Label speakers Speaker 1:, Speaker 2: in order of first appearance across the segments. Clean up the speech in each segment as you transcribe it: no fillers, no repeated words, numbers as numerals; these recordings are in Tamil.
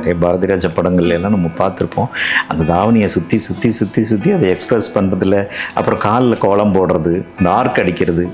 Speaker 1: நிறைய பாரதிராஜா படங்கள்ல எல்லாம் நம்ம பார்த்துருப்போம். அந்த தாவணியை சுற்றி சுற்றி சுற்றி சுற்றி அதை எக்ஸ்பிரஸ் பண்ணுறதுல, அப்புறம் காலில் கோலம் போடுறது, இந்த ஆர்க் அடிக்கிறது,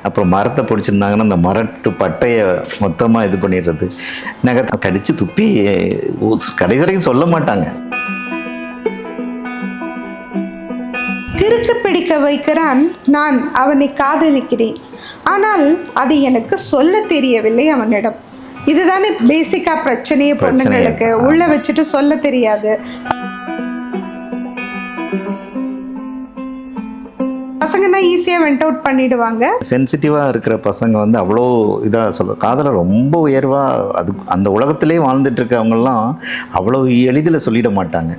Speaker 1: அப்புறம் மரத்தை பிடிச்சிருந்தாங்கன்னா அந்த மரத்து பட்டையை மொத்தமாக இது பண்ணிடுறது, நகத்தை கடித்து துப்பி கடைசி வரைக்கும் சொல்ல மாட்டாங்க.
Speaker 2: கிறுக்கு பிடிக்க வைக்கிறான், நான் அவனை காதலிக்கிறேன், ஆனால் அது எனக்கு சொல்ல தெரியவில்லை அவனிடம். இதுதானே பேசிக்கா பிரச்சனையே பொண்ணுங்களுக்கு. உள்ள வச்சுட்டு சொல்ல தெரியாது. பசங்கன்னா ஈஸியாக வெண்ட் அவுட் பண்ணிடுவாங்க.
Speaker 1: சென்சிட்டிவாக இருக்கிற பசங்க வந்து அவ்வளோ இதாக சொல்ல காதலை ரொம்ப உயர்வாக அது அந்த உலகத்திலே வாழ்ந்துட்டு இருக்கவங்கெல்லாம் அவ்வளோ எளிதில் சொல்லிட மாட்டாங்க.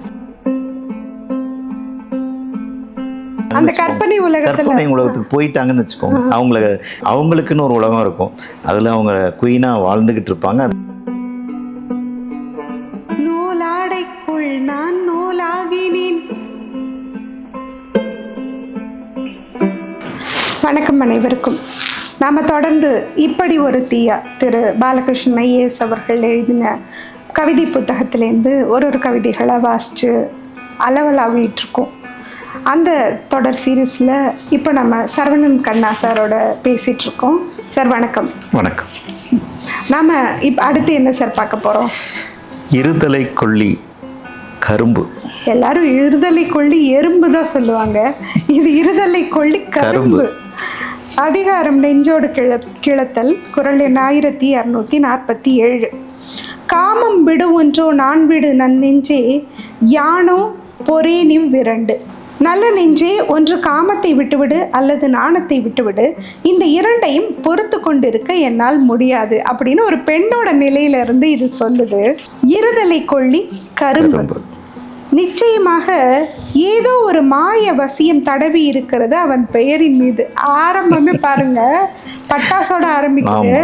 Speaker 2: அந்த கற்பனை
Speaker 1: உலகத்துக்கு போயிட்டாங்கன்னு வச்சுக்கோங்க, அவங்களுக்குன்னு ஒரு உலகம் இருக்கும், அதில் அவங்க குயினாக வாழ்ந்துக்கிட்டு இருப்பாங்க.
Speaker 2: நூலாடைக்குள் நான் நூலாகினேன். வணக்கம் அனைவருக்கும். நாம் தொடர்ந்து இப்படி ஒரு தீயா திரு பாலகிருஷ்ணன் ஐஏஎஸ் அவர்கள் எழுதின கவிதை புத்தகத்திலேருந்து ஒரு கவிதைகளை வாசித்து அளவலாவிட்டு இருக்கோம். அந்த தொடர் சீரீஸில் இப்போ நம்ம சரவணன் கண்ணா சாரோட பேசிகிட்டு இருக்கோம். சார் வணக்கம்.
Speaker 1: வணக்கம்.
Speaker 2: நாம் இப்போ அடுத்து என்ன சார் பார்க்க போகிறோம்?
Speaker 1: இருதலை கொள்ளி கரும்பு.
Speaker 2: எல்லாரும் இருதலை கொள்ளி எறும்பு தான் சொல்லுவாங்க, இது இருதலை கொள்ளி கரும்பு. அதிகாரம் நெஞ்சோடு கிளத்தல். குறள் எண் 1647. காமம் விடு ஒன்றோ நான் விடு நன்னெஞ்சே, யானோ பொறேனிவ் விரண்டு. நல்ல நெஞ்சே, ஒன்று காமத்தை விட்டுவிடு அல்லது நாணத்தை விட்டுவிடு, இந்த இரண்டையும் பொறுத்து கொண்டிருக்க என்னால் முடியாது அப்படின்னு ஒரு பெண்ணோட நிலையிலிருந்து இது சொல்லுது. இருதலை கொள்ளி கரும்பு. நிச்சயமாக ஏதோ ஒரு மாய வசியம் தடவி இருக்கிறது அவன் பெயரின் மீது. ஆரம்பமே பாருங்க, பட்டாசோட ஆரம்பிக்குது.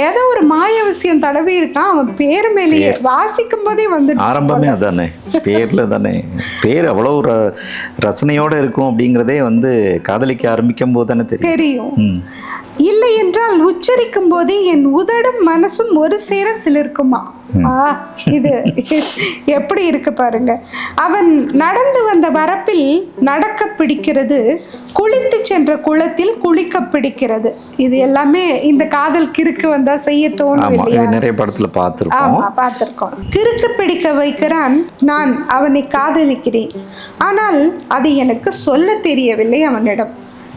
Speaker 2: ஏதோ ஒரு மாய விஷயம் தடவி இருக்கான் அவன் பேர் மேலேயே. வாசிக்கும் போதே வந்து
Speaker 1: ஆரம்பமே அதானே, பேர்ல தானே. பேர் அவ்வளோ ஒரு ரசனையோட இருக்கும் அப்படிங்கிறதே வந்து காதலிக்க ஆரம்பிக்கும் போது தானே தெரியும்.
Speaker 2: இல்லை என்றால் உச்சரிக்கும் போதே என் உதடும் மனசும் ஒரு சேர சிலிர்க்குமா. இது எப்படி இருக்கு பாருங்க. அவன் நடந்து வந்த வரப்பில் நடக்க பிடிக்கிறது, குளித்து சென்ற குளத்தில் குளிக்க பிடிக்கிறது. இது எல்லாமே இந்த காதல் கிறுக்கு வந்தா செய்ய தோணும் இல்லையா?
Speaker 1: நிறைய படத்துல பார்த்திருக்கோம்.
Speaker 2: கிறுக்கு பிடிக்க வைக்கிறான், நான் அவனை காதலிக்கிறேன், ஆனால் அது எனக்கு சொல்ல தெரியவில்லை அவனிடம்.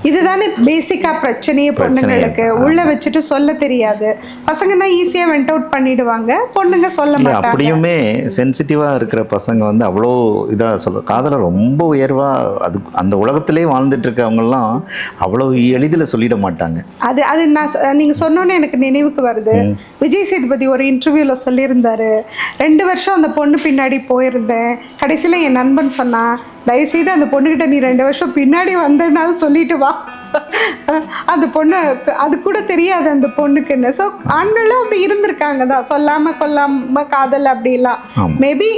Speaker 2: இதுதானே பேசிக்கா பிரச்சனையே பொண்ணுங்களுக்கு. உள்ள வச்சுட்டு சொல்ல தெரியாது. பசங்கன்னா ஈஸியாக வெண்ட் அவுட் பண்ணிடுவாங்க, பொண்ணுங்க சொல்ல மாட்டாங்க.
Speaker 1: அப்படியுமே சென்சிட்டிவாக இருக்கிற பசங்க வந்து அவ்வளோ இதாக சொல்ல காதலை ரொம்ப உயர்வாக அது அந்த உலகத்திலே வாழ்ந்துட்டு இருக்கவங்கெல்லாம் அவ்வளோ எளிதில் சொல்லிட மாட்டாங்க.
Speaker 2: அது நான் நீங்கள் சொன்னோன்னே எனக்கு நினைவுக்கு வருது. விஜய் சேதுபதி ஒரு இன்டர்வியூவில் சொல்லியிருந்தாரு, 2 வருஷம் அந்த பொண்ணு பின்னாடி போயிருந்தேன், கடைசியில் என் நண்பன் சொன்னான், தயவுசெய்து அந்த பொண்ணுக்கிட்ட நீ 2 வருஷம் பின்னாடி வந்ததுனால சொல்லிட்டு வா. அந்த பொண்ணு அது கூட தெரியாது அந்த பொண்ணுக்குன்னு. ஸோ ஆண்களும் அப்படி இருந்திருக்காங்க தான், சொல்லாம கொல்லாம காதல் அப்படிலாம். மேபி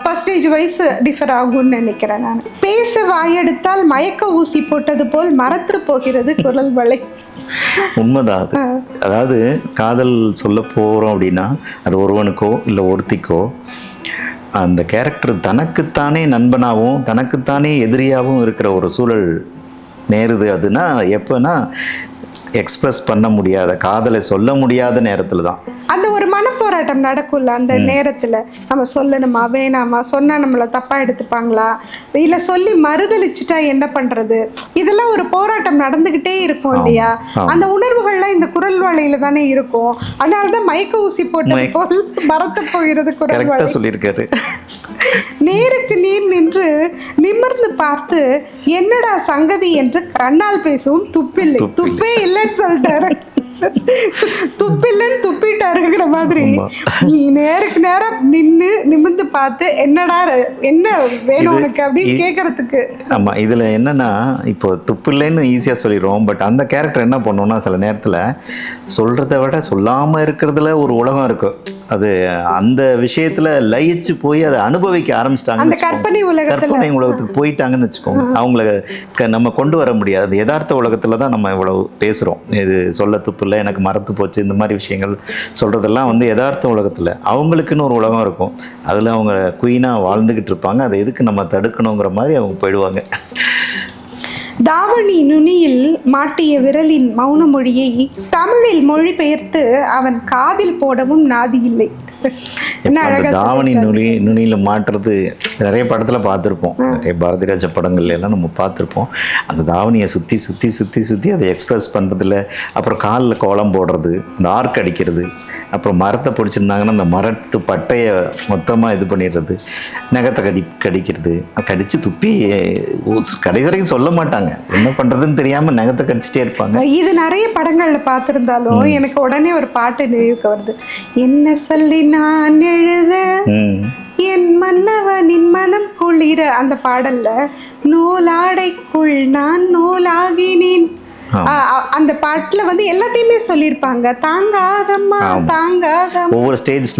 Speaker 2: பர்சன்டேஜ் வைஸ் டிஃபர் ஆகும்னு நினைக்கிறேன் நான். பேச வாயெடுத்தால் மயக்க ஊசி போட்டது போல் மரத்து போகிறது குரல் வளை.
Speaker 1: உண்மைதான் அது. அதாவது காதல் சொல்ல போகிறோம் அப்படின்னா அது ஒருவனுக்கோ இல்லை ஒருத்திக்கோ அந்த கேரக்டர் தனக்குத்தானே நண்பனாகவும் தனக்குத்தானே எதிரியாகவும் இருக்கிற ஒரு சூழல் நேருது. அதுனா எப்போனா எக்ஸ்பிரஸ் பண்ண முடியாத, காதலை சொல்ல முடியாத நேரத்தில் தான்
Speaker 2: அந்த ஒரு மனப்போராட்டம் நடக்கும்ல. அந்த நேரத்தில் நம்ம சொல்லணுமா வேணாமா, சொன்னால் நம்மளை தப்பாக எடுத்துப்பாங்களா, இல்லை சொல்லி மறுதளிச்சுட்டா என்ன பண்ணுறது, இதெல்லாம் ஒரு போராட்டம் நடந்துக்கிட்டே இருக்கும் இல்லையா? அந்த உணர்வுகள்லாம் இந்த குரல் வளையில தானே இருக்கும். அதனால தான் மயக்க ஊசி போட்டது போல் மரத்து போகிறது குரல் வளை
Speaker 1: சொல்லியிருக்காரு.
Speaker 2: நேருக்கு நேர் நின்று நிமிர்ந்து பார்த்து என்னடா சங்கதி என்று கண்ணால் பேசவும் துப்பில்லை. துப்பே இல்லைன்னு சொல்லிட்டாரு. துப்பில்லன்னு துப்பிட்டாருங்கிற மாதிரி நேருக்கு நேரம் நின்று நிமிர்ந்து பார்த்து என்னடா என்ன வேணும் உனக்கு அப்படின்னு கேட்கறதுக்கு.
Speaker 1: ஆமா, இதுல என்னன்னா இப்போ துப்பில்லைன்னு ஈஸியா சொல்லிடுவோம். பட் அந்த கேரக்டர் என்ன பண்ணுவோம்னா சில நேரத்துல சொல்றதை விட சொல்லாம இருக்கிறதுல ஒரு உலகம் இருக்கு. அது அந்த விஷயத்துல லயிச்சு போய் அதை அனுபவிக்க ஆரம்பிச்சிட்டாங்க.
Speaker 2: அந்த கற்பனை
Speaker 1: உலகத்துக்கு போயிட்டாங்கன்னு வச்சுக்கோங்க. அவங்கள நம்ம கொண்டு வர முடியாது. யதார்த்த உலகத்துல தான் நம்ம இவ்வளவு பேசுறோம். இது சொல்ல துப்பு இல்லை, எனக்கு மறத்து போச்சு, இந்த மாதிரி விஷயங்கள் சொல்கிறதெல்லாம் வந்து யதார்த்த உலகத்தில் அவங்களுக்குன்னு ஒரு உலகம் இருக்கும். அதில் அவங்க குயினாக வாழ்ந்துக்கிட்டு இருப்பாங்க. அதை எதுக்கு நம்ம தடுக்கணுங்கிற மாதிரி அவங்க போயிடுவாங்க.
Speaker 2: தாவணி நுனியில் மாட்டிய விரலின் மௌன மொழியை தமிழில் மொழிபெயர்த்து அவன் காதில் போடவும் நாதி இல்லை. என்ன அழகா
Speaker 1: தாவணி நுனியில் மாட்டுறது நிறைய படத்தில் பார்த்துருப்போம். நிறைய பாரதிராஜ படங்கள்ல எல்லாம் நம்ம பார்த்துருப்போம். அந்த தாவணியை சுற்றி சுற்றி சுற்றி சுற்றி அதை எக்ஸ்பிரஸ் பண்ணுறதுல, அப்புறம் காலில் கோலம் போடுறது, அந்த ஆர்க் அடிக்கிறது, அப்புறம் மரத்தை பிடிச்சிருந்தாங்கன்னா அந்த மரத்து பட்டையை மொத்தமாக இது பண்ணிடுறது, நகத்தை கடிக்கிறது, கடித்து துப்பி கடைசி வரைக்கும் சொல்ல மாட்டாங்க, என்ன பண்ணுறதுன்னு தெரியாமல் நகத்தை கடிச்சிட்டே இருப்பாங்க.
Speaker 2: இது நிறைய படங்களில் பார்த்துருந்தாலும் எனக்கு உடனே ஒரு பாட்டு நினைவுக்கு வருது. என்ன சொல்லி நான் எழுத என் மன்னவனின் மனம் குளிர, அந்த பாடல்ல நூலாடைக்குள் நான் நூலாகினேன். அந்த பாட்டுல வந்து எல்லாத்தையுமே சொல்லியிருப்பாங்க. தாங்காதம்மா தாங்காதம்மா,
Speaker 1: ஒவ்வொரு ஸ்டேஜ்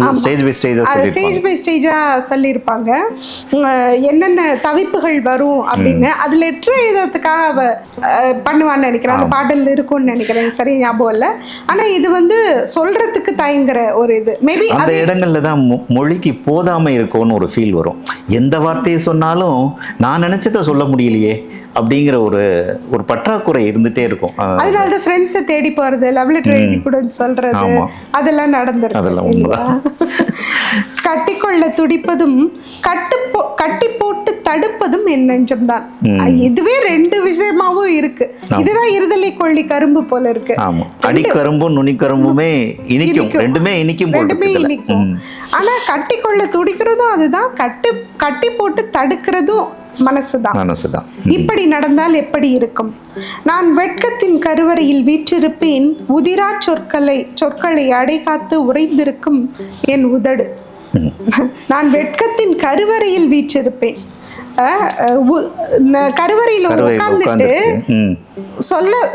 Speaker 1: பை
Speaker 2: ஸ்டேஜா சொல்லியிருப்பாங்க. என்னென்ன தவிப்புகள் வரும் அப்படின்னு அது லெட்டர் எழுதுறதுக்காக அவ பண்ணுவான்னு நினைக்கிறேன். அந்த பாடல் இருக்கும்னு நினைக்கிறேன், சரி ஞாபகம் இல்லை. ஆனா இது வந்து சொல்றதுக்கு தயங்குற ஒரு இது. மேபி
Speaker 1: அந்த இடங்கள்ல தான் மொழிக்கு போதாமை இருக்கும்னு ஒரு ஃபீல் வரும். எந்த வார்த்தையை சொன்னாலும் நான் நினைச்சதை சொல்ல முடியலையே அப்படிங்கிற ஒரு பற்றாக்குறை இருந்துட்டே இருக்கும்.
Speaker 2: அதனால தான் ஃப்ரெண்ட்ஸை தேடி போறது, லவ் லெட்டர் எழுதி கொடுன்னு சொல்றது, அதெல்லாம் நடந்துருக்கு. கட்டிக்கொள்ள துடிப்பதும் கட்டி போட்டு தடுப்பதும் என் நெஞ்சம்தான். இதுவே ரெண்டு விஷயமாவும் இருக்கு. இதுதான் இருதலை கொள்ளி கரும்பு போல இருக்கு.
Speaker 1: அடிக்கரும்பும் நுனிக்கரும்புமே இனிக்கும், ரெண்டுமே இனிக்கும்.
Speaker 2: ஆனா கட்டிக்கொள்ள துடிக்கிறதும் அதுதான், கட்டி போட்டு தடுக்கிறதும் மனசுதான். இப்படி நடந்தால் எப்படி இருக்கும்? நான் வெட்கத்தின் கருவறையில் வீற்றிருப்பேன், உதிரா சொற்களை அடைகாத்து உறைந்திருக்கும் என் உதடு. நான் வெட்கத்தின் கருவறையில் வீற்றிருப்பேன். கருவறையில் உட்கார்ந்துட்டு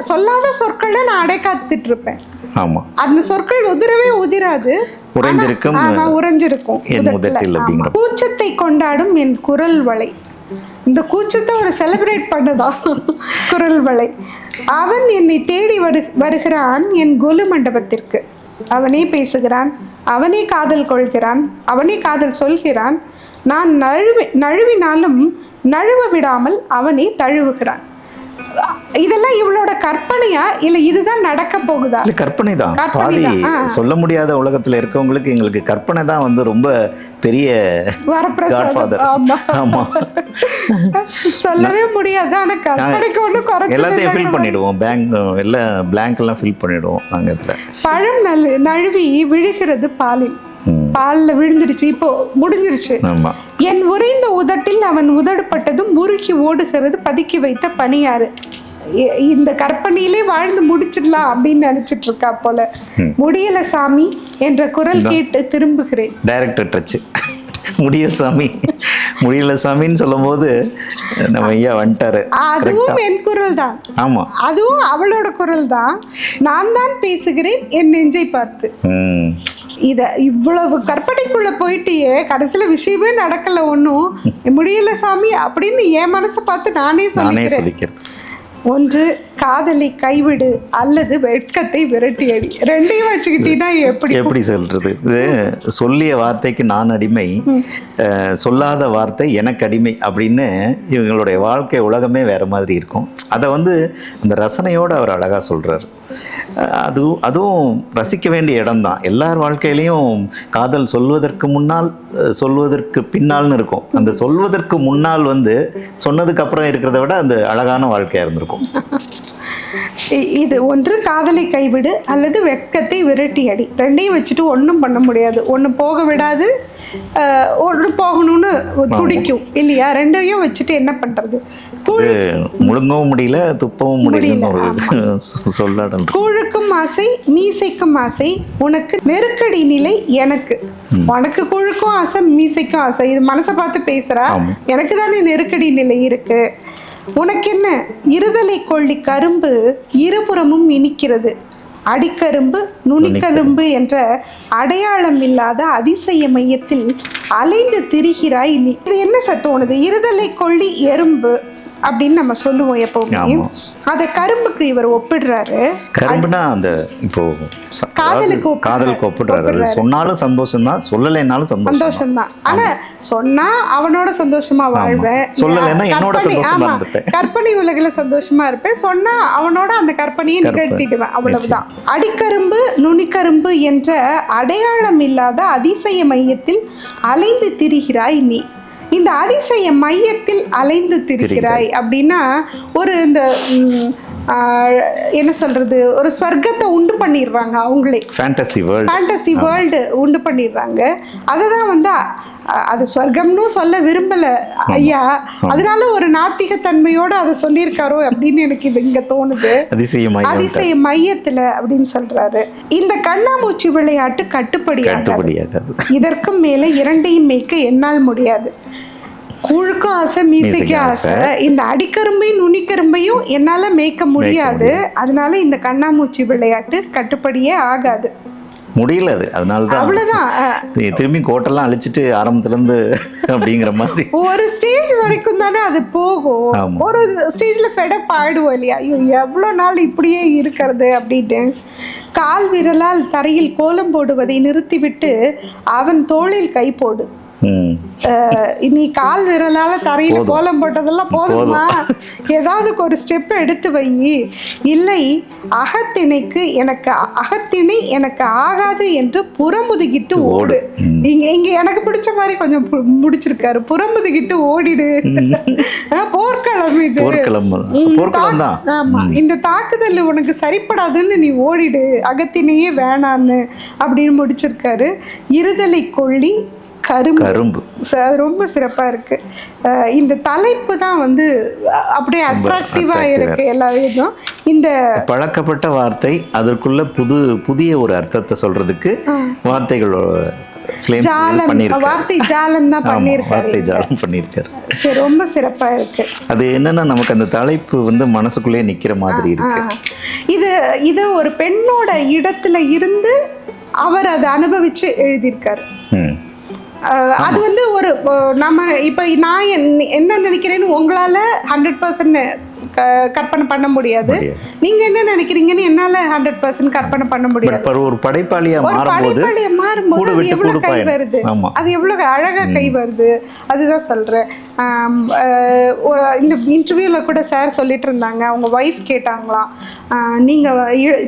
Speaker 2: சொல்லாத சொற்களை நான் அடைகாத்துட்டு இருப்பேன். அந்த சொற்கள் உதிராது, உறைஞ்சிருக்கும். கூச்சத்தை கொண்டாடும் என் குரல் வளை. இந்த கூச்சத்தை ஒரு செலிப்ரேட் பண்ணதான் குரல் வளை. அவன் என்னை தேடி வருகிறான் என் கொலு மண்டபத்திற்கு. அவனே பேசுகிறான், அவனே காதல் கொள்கிறான், அவனே காதல் சொல்கிறான். நான் நழுவினாலும் நழுவ விடாமல் அவனே தழுவுகிறான். இதெல்லாம் இவளோட கற்பனையா இல்ல இதுதான் நடக்க போகுதா?
Speaker 1: கற்பனை தான். பாதி சொல்ல முடியாத உலகத்துல இருக்கவங்களுக்கு எங்களுக்கு கற்பனை தான் வந்து ரொம்ப பெரிய காட்ஃபாதர். ஆமா,
Speaker 2: சொல்லவே முடியாது. ஆனா கற்பனைக்கு ஒண்ணு குறைச்சு
Speaker 1: எல்லாத்தையும் ஃபில் பண்ணிடுவோம். பிளாங்க் எல்லாம் ஃபில் பண்ணிடுவோம் நாங்க இதுல.
Speaker 2: பழம் நழுவி விழுகிறது பால்ல விழுந்துருச்சு, இப்போ முடிஞ்சிருச்சு. என் உறைந்த உதட்டில் அவன் உதடுப்பட்டதும் முறுக்கி ஓடுகிறது பதுக்கி வைத்த பனியாறு. இந்த கற்பனையிலே வாழ்ந்து முடிச்சிடலாம் அப்படின்னு நினைச்சிட்டு இருக்கா போல. முடியல சாமி என்ற குரல் கேட்டு திரும்புகிறேன்.
Speaker 1: Director touch. முடியல சாமின்னு சொல்லும் போது நம்ம ஐயா வந்துட்டாரு.
Speaker 2: அதுவும் என் குரல் தான்.
Speaker 1: ஆமா,
Speaker 2: அதுவும் அவளோட குரல் தான். நான் தான் பேசுகிறேன் என் நெஞ்சை பார்த்து. இவ்வளவு கற்பனைக்குள்ள போயிட்டியே, கடைசியில விஷயமே நடக்கல, ஒன்றும் முடியல சாமி அப்படின்னு என் மனசை பார்த்து நானே சொல்லிக்கிறேன். ஒன்று காதலை கைவிடு அல்லது வெட்கத்தை விரட்டி அடி. ரெண்டையும் வச்சுக்கிட்டீங்கன்னா எப்படி
Speaker 1: சொல்றது? இது சொல்லிய வார்த்தைக்கு நான் அடிமை, சொல்லாத வார்த்தை எனக்கு அடிமை அப்படின்னு இவங்களுடைய வாழ்க்கை உலகமே வேற மாதிரி இருக்கும். அதை வந்து அந்த ரசனையோடு அவர் அழகா சொல்றாரு. அதுவும் ரசிக்க வேண்டிய இடம்தான். எல்லார் வாழ்க்கையிலையும் காதல் சொல்வதற்கு முன்னால் சொல்வதற்கு பின்னால்னு இருக்கும். அந்த சொல்வதற்கு முன்னால் வந்து சொன்னதுக்கு அப்புறம் இருக்கிறத விட அந்த அழகான வாழ்க்கையா இருந்திருக்கும்.
Speaker 2: இது ஒன்று காதலை கைவிடு அல்லது வெட்கத்தை விரட்டி அடி. ரெண்டையும் வச்சுட்டு ஒன்றும் பண்ண முடியாது. ஒன்று போக விடாது, ஒன்று போகணும்னு துடிக்கும் இல்லையா? ரெண்டையும் வச்சுட்டு என்ன பண்றது?
Speaker 1: முழுங்கவும் முடியல, துப்பவும் முடியல.
Speaker 2: கூழுக்கும் ஆசை, மீசைக்கும் ஆசை, உனக்கு நெருக்கடி நிலை எனக்கு. உனக்கு கூழுக்கும் ஆசை, மீசைக்கும் ஆசை. இது மனசை பார்த்து பேசுறா. எனக்கு தானே நெருக்கடி நிலை இருக்கு. உனக்கு என்ன? இருதலை கொள்ளி கரும்பு இருபுறமும் இனிக்கிறது. அடிக்கரும்பு நுனிக்கரும்பு என்ற அடையாளம் இல்லாத அதிசய மையத்தில் அலைந்து திரிகிறாய் நீ. இது என்ன தோணுது? இருதலை கொள்ளி எறும்பு, அப்படின்னு நம்ம சொல்லுவோம் எப்பவுமே. அதை கரும்புக்கு இவர் ஒப்பிடுறாரு.
Speaker 1: கரும்புனா அந்த இப்போ காதலுக்கு ஒப்பிடுறாரு. அது சொன்னாலும் சந்தோஷம் தான், சொல்லலைன்னாலும் சந்தோஷம் தான்.
Speaker 2: ஆனா சொன்னா அவனோட சந்தோஷமா வாழ்வேன்,
Speaker 1: சொல்லலைன்னா என்னோட சந்தோஷமா இருப்பேன்,
Speaker 2: கற்பனை உலகில சந்தோஷமா இருப்பேன், சொன்னா அவனோட அந்த கற்பனையை நிகழ்த்திடுவேன், அவ்வளவுதான். அடிக்கரும்பு நுனிக்கரும்பு என்ற அடையாளம் இல்லாத அதிசய மையத்தில் அலைந்து திரிகிறாய் நீ. இந்த அதிசய மையத்தில் அலைந்து திரிகிறாய் அப்படின்னா ஒரு இந்த என்ன சொல்றது, ஒரு ஸ்வர்க்கத்தை உண்டு பண்ணிடுறாங்க அவங்களே, ஃபேண்டசி வேர்ல்டு உண்டு பண்ணிடுறாங்க. அதுதான் வந்து அது ஸ்வர்க்கம்னு சொல்ல விரும்பல ஐயா, அதனால ஒரு நாத்திக தன்மையோட அதை சொல்லியிருக்காரோ அப்படின்னு எனக்கு இது இங்க தோணுது. அதிசய மையத்துல அப்படின்னு சொல்றாரு. இந்த கண்ணாமூச்சி விளையாட்டு கட்டுப்படியாகாது. இதற்கும் மேல இரண்டையும் மேய்க்க என்னால் முடியாது. கூழுக்கும் ஆசை, மீசைக்கு ஆசை. இந்த அடிக்கரும்பையும் நுனிக்கரும்பையும் என்னால மேய்க்க முடியாது. அதனால இந்த கண்ணாமூச்சி விளையாட்டு கட்டுப்படியே ஆகாது,
Speaker 1: முடியல. அது அதனாலதான்
Speaker 2: அவ்வளவுதான்.
Speaker 1: திரும்பி கோட்டெல்லாம் அழிச்சிட்டு ஆரம்பத்துல இருந்து அப்படிங்கிற மாதிரி
Speaker 2: ஒரு ஸ்டேஜ் வரைக்கும் தானே அது போகும். ஒரு ஸ்டேஜ்ல ஃபெடப் ஆயிடுவோம் இல்லையா, ஐயோ எவ்வளவு நாள் இப்படியே இருக்கிறது அப்படின்ட்டு. கால் விரலால் தரையில் கோலம் போடுவதை நிறுத்திவிட்டு அவன் தோளில் கை போடு. நீ கால் விரலால தரையில கோலம் போட்டதெல்லாம் போதுமா, ஏதாவது ஒரு ஸ்டெப் எடுத்து வை. இல்லை, அகத்திணை எனக்கு ஆகாது என்று புறமுதுகிட்டு ஓடு. இங்க எனக்கு பிடிச்ச மாதிரி கொஞ்சம் முடிச்சிருக்காரு, புறமுதுகிட்டு ஓடிடு. போர்க்களம் இது, ஆமா. இந்த தாக்குதல் உனக்கு சரிப்படாதுன்னு நீ ஓடிடு, அகத்தினையே வேணான்னு அப்படின்னு முடிச்சிருக்காரு. இருதலை கொள்ளி கரும்பு ரொம்ப சிறப்பா இருக்கு. இந்த தலைப்பு தான் வந்து அப்படியே அட்ராக்டிவா இருக்கு எல்லா இதுவும். இந்த
Speaker 1: பழக்கப்பட்ட வார்த்தை அதற்குள்ள புதிய ஒரு அர்த்தத்தை சொல்றதுக்கு வார்த்தைகள்
Speaker 2: வார்த்தை ஜாலம் தான் பண்ணிருக்காரு. ரொம்ப சிறப்பா இருக்கு.
Speaker 1: அது என்னன்னா நமக்கு அந்த தலைப்பு வந்து மனசுக்குள்ளே நிக்கிற மாதிரி இருக்கு.
Speaker 2: இது ஒரு பெண்ணோட இடத்துல இருந்து அவர் அதை அனுபவிச்சு எழுதியிருக்காரு. அது வந்து ஒரு நம்ம இப்போ நான் என்ன நினைக்கிறேன்னு உங்களால 100% கற்பனை பண்ண முடியாது. நீங்க என்ன நினைக்கிறீங்கன்னு என்னால 100% கற்பனை பண்ண முடியாது.
Speaker 1: ஒரு படைப்பாளியா
Speaker 2: மாறும்போது அது எவ்வளவு கை வருது, அது எவ்வளவு அழகா கை வருது, அதுதான் சொல்றேன். இந்த இன்டர்வியூல கூட சார் சொல்லிட்டு இருந்தாங்க, அவங்க ஒய்ஃப் கேட்டாங்களாம், நீங்க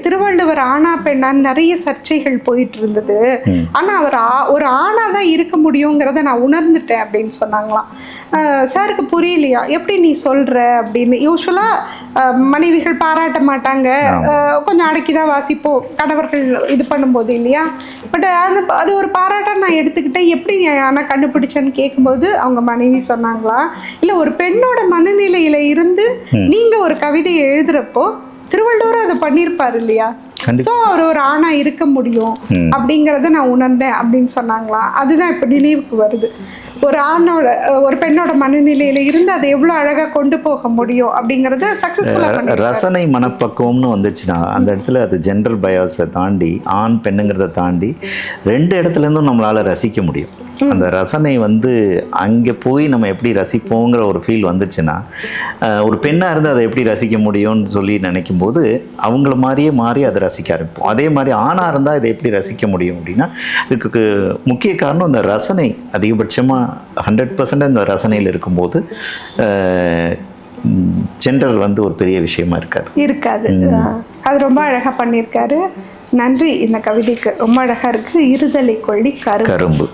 Speaker 2: திருவள்ளுவர் ஆணா பெண்ணான்னு நிறைய சர்ச்சைகள் போயிட்டு இருந்தது, ஆனா அவர் ஒரு ஆணா தான் இருக்க முடியுங்கிறத நான் உணர்ந்துட்டேன் அப்படின்னு சொன்னாங்களாம். சாருக்கு புரியலையா, எப்படி நீ சொல்ற அப்படின்னு. யூஸ்வலா மனைவிகள் பாராட்ட மாட்டாங்க, கொஞ்சம் அடக்கிதான் வாசிப்போம் கணவர்கள் இது பண்ணும்போது இல்லையா. பட் அது ஒரு பாராட்டா நான் எடுத்துக்கிட்டேன். எப்படி ஆனால் கண்டுபிடிச்சேன்னு கேட்கும்போது அவங்க மனைவி சொன்னாங்களா, இல்லை ஒரு பெண்ணோட மனநிலையில இருந்து நீங்க ஒரு கவிதையை எழுதுறப்போ திருவள்ளுவர் அதை பண்ணியிருப்பாரு இல்லையா, ஸோ அவர் ஒரு ஆணா இருக்க முடியும் அப்படிங்கிறத நான் உணர்ந்தேன் அப்படின்னு சொன்னாங்களாம். அதுதான் இப்போ நினைவுக்கு வருது. ஒரு பெண்ணோட மனநிலையில இருந்து அதை எவ்வளவு அழகா கொண்டு போக முடியும் அப்படிங்கறத சக்சஸ்ஃபுல்லா
Speaker 1: ரசனை மனப்பக்குவம்னு வந்துச்சுன்னா அந்த இடத்துல அது ஜென்ரல் பயாஸை தாண்டி ஆண் பெண்ணுங்கிறத தாண்டி ரெண்டு இடத்துல இருந்தும் நம்மளால ரசிக்க முடியும். அந்த ரசனை வந்து அங்கே போய் நம்ம எப்படி ரசிப்போங்கிற ஒரு ஃபீல் வந்துச்சுன்னா, ஒரு பெண்ணாக இருந்து அதை எப்படி ரசிக்க முடியும்னு சொல்லி நினைக்கும் போது அவங்கள மாதிரியே மாறி அதை ரசிக்க ஆரம்பிப்போம். அதே மாதிரி ஆணாக இருந்தால் இதை எப்படி ரசிக்க முடியும் அப்படின்னா, இதுக்கு முக்கிய காரணம் அந்த ரசனை அதிகபட்சமாக 100% இந்த ரசனையில் இருக்கும்போது ஜெண்டர் வந்து ஒரு பெரிய விஷயமா இருக்காது.
Speaker 2: அது ரொம்ப அழகா பண்ணியிருக்காரு. நன்றி. இந்த கவிதைக்கு ரொம்ப அழகா இருக்கு. இருதலை கொள்ளி கரும்பு.